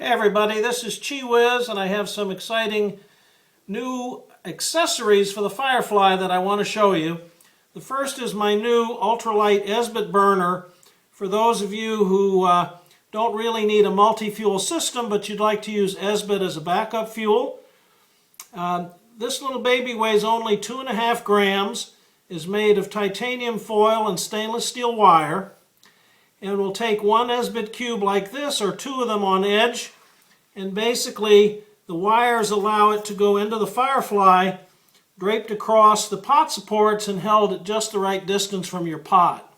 Hey everybody, this is Chi-Whiz, and I have some exciting new accessories for the FireFly that I want to show you. The first is my new Ultralight Esbit burner for those of you who don't really need a multi-fuel system, but you'd like to use Esbit as a backup fuel. This little baby weighs only 2.5 grams, is made of titanium foil and stainless steel wire, and we'll take one Esbit cube like this, or two of them on edge, and basically the wires allow it to go into the FireFly, draped across the pot supports and held at just the right distance from your pot.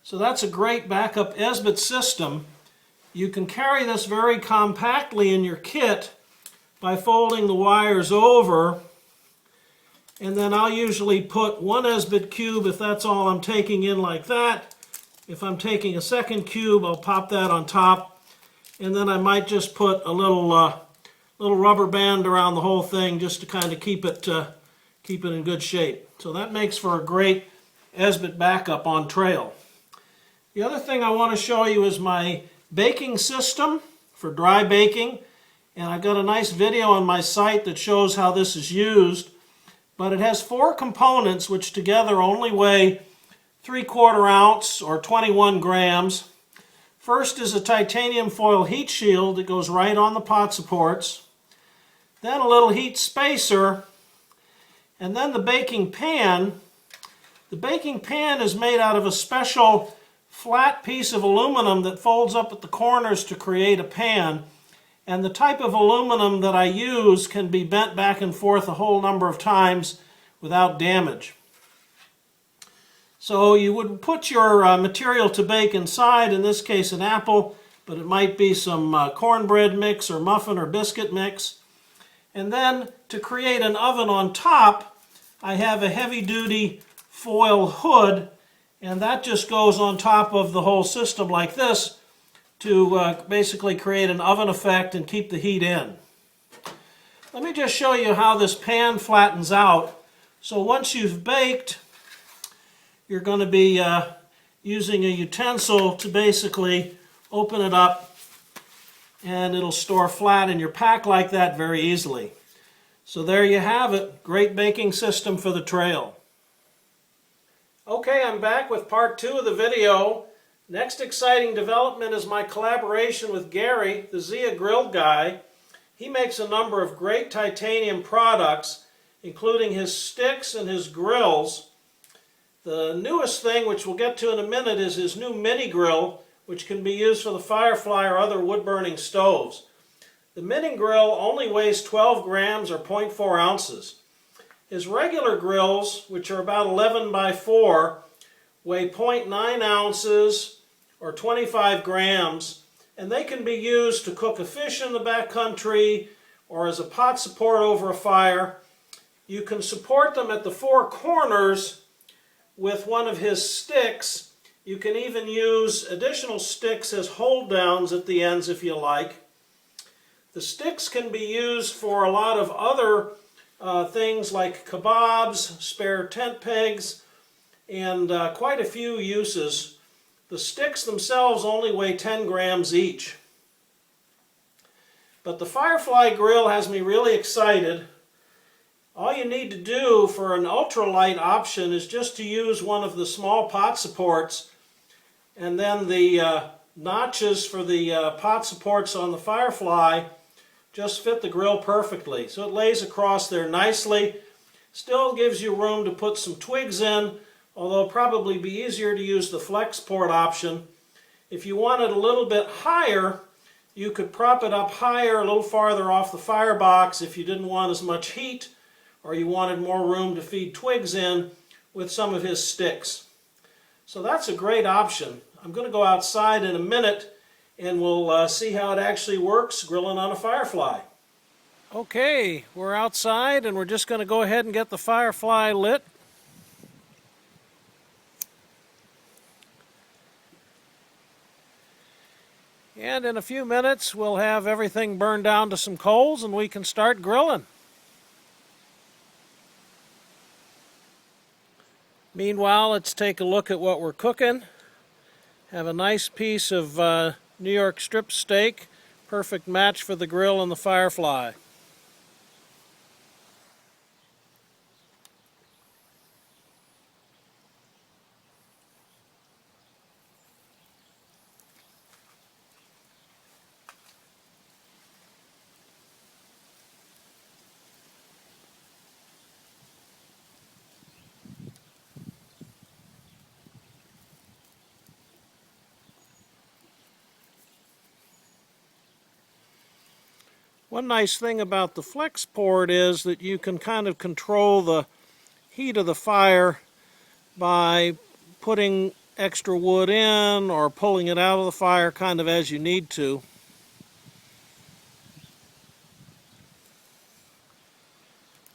So that's a great backup Esbit system. You can carry this very compactly in your kit by folding the wires over, and then I'll usually put one Esbit cube if that's all I'm taking in like that. If I'm taking a second cube, I'll pop that on top, and then I might just put a little rubber band around the whole thing just to kind of keep it in good shape. So that makes for a great Esbit backup on trail. The other thing I want to show you is my baking system for dry baking, and I've got a nice video on my site that shows how this is used, but it has 4 components which together only weigh 3/4 ounce or 21 grams. First is a titanium foil heat shield that goes right on the pot supports. Then a little heat spacer, and then the baking pan. The baking pan is made out of a special flat piece of aluminum that folds up at the corners to create a pan. And the type of aluminum that I use can be bent back and forth a whole number of times without damage. So you would put your material to bake inside, in this case an apple, but it might be some cornbread mix or muffin or biscuit mix. And then to create an oven on top, I have a heavy-duty foil hood, and that just goes on top of the whole system like this to basically create an oven effect and keep the heat in. Let me just show you how this pan flattens out. So once you've baked, you're going to be using a utensil to basically open it up, and it'll store flat in your pack like that very easily. So there you have it. Great baking system for the trail. Okay, I'm back with part 2 of the video. Next exciting development is my collaboration with Gary, the Zia Grill guy. He makes a number of great titanium products, including his sticks and his grills. The newest thing, which we'll get to in a minute, is his new mini grill, which can be used for the FireFly or other wood-burning stoves. The mini grill only weighs 12 grams or 0.4 ounces. His regular grills, which are about 11 by 4, weigh 0.9 ounces or 25 grams, and they can be used to cook a fish in the backcountry or as a pot support over a fire. You can support them at the 4 corners with one of his sticks. You can even use additional sticks as hold downs at the ends if you like. The sticks can be used for a lot of other things like kebabs, spare tent pegs, and quite a few uses. The sticks themselves only weigh 10 grams each. But the FireFly grill has me really excited. All you need to do for an ultralight option is just to use one of the small pot supports, and then the notches for the pot supports on the FireFly just fit the grill perfectly. So it lays across there nicely. Still gives you room to put some twigs in, although it'll probably be easier to use the flex port option. If you want it a little bit higher, you could prop it up higher, a little farther off the firebox if you didn't want as much heat, or you wanted more room to feed twigs in with some of his sticks. So that's a great option. I'm going to go outside in a minute and we'll see how it actually works grilling on a FireFly. Okay, we're outside and we're just going to go ahead and get the FireFly lit. And in a few minutes we'll have everything burned down to some coals and we can start grilling. Meanwhile, let's take a look at what we're cooking. Have a nice piece of New York strip steak, Perfect match for the grill and the FireFly. One nice thing about the flex port is that you can kind of control the heat of the fire by putting extra wood in or pulling it out of the fire kind of as you need to.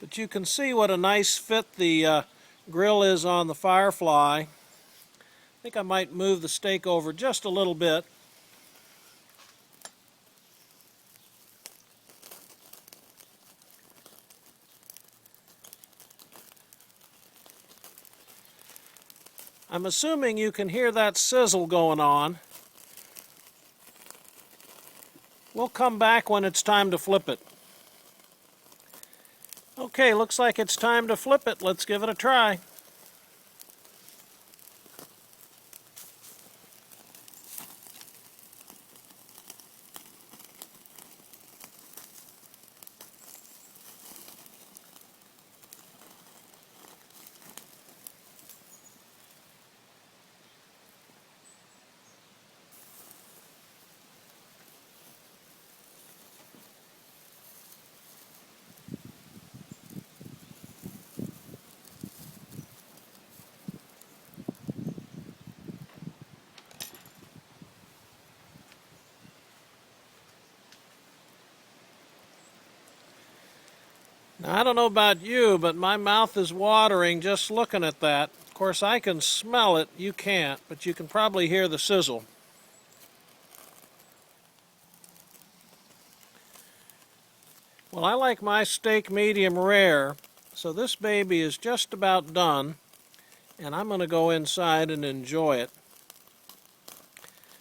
But you can see what a nice fit the grill is on the FireFly. I think I might move the steak over just a little bit. I'm assuming you can hear that sizzle going on. We'll come back when it's time to flip it. Okay, looks like it's time to flip it. Let's give it a try. Now, I don't know about you, but my mouth is watering just looking at that. Of course, I can smell it. You can't, but you can probably hear the sizzle. Well, I like my steak medium rare, so this baby is just about done, and I'm going to go inside and enjoy it.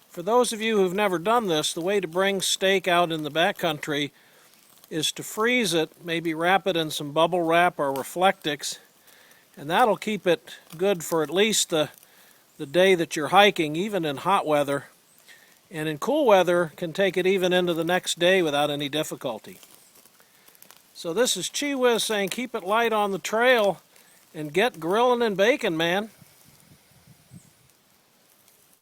For those of you who've never done this, the way to bring steak out in the backcountry is to freeze it, maybe wrap it in some bubble wrap or Reflectix, and that'll keep it good for at least the day that you're hiking, even in hot weather. And in cool weather, can take it even into the next day without any difficulty. So this is Chi Whiz saying keep it light on the trail and get grilling and baking, man.